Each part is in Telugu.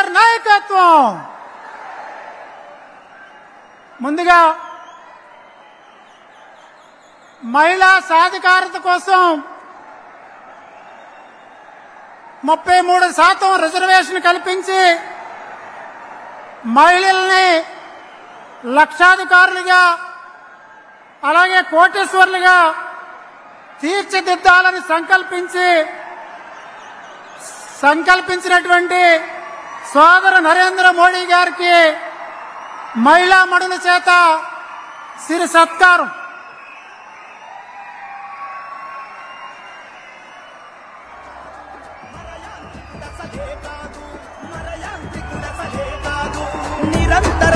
కేసీఆర్ నాయకత్వం. ముందుగా మహిళా సాధికారత కోసం 33% రిజర్వేషన్ కల్పించి మహిళల్ని లక్షాధికారులుగా అలాగే కోటీశ్వరులుగా తీర్చిదిద్దాలని సంకల్పించినటువంటి సోదరు నరేంద్ర మోడీ గారికి మహిళా మడుల చేత సిరి సత్కారం. నిరంతర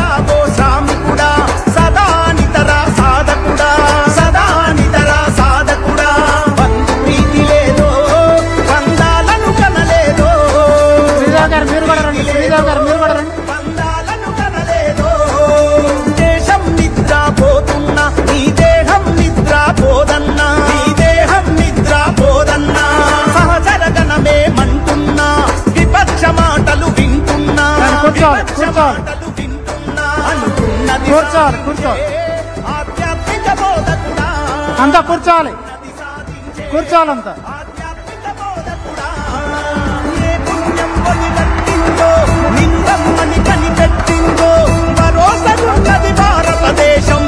శ్రామికుడా సదా నితర సాధకుడా సదా నితర సాధకుడా బంధు ప్రీతి లేదో బంధాలను కనలేదో బంధాలను కనలేదో దేశం నిద్రపోతున్నా నీ దేహం నిద్రపోదన్నా నీ దేహం నిద్రపోదన్నా సహజరగణమే మంటున్నా విపక్ష మాటలు వింటున్నా ఆధ్యాత్మిక బోధకుడా అంతా కూర్చోాలి కూర్చోాలంతా. ఏ పుణ్యం వదిలట్టిందో నిందమ్మని కనిపెట్టిందో భరోసా భారతదేశం.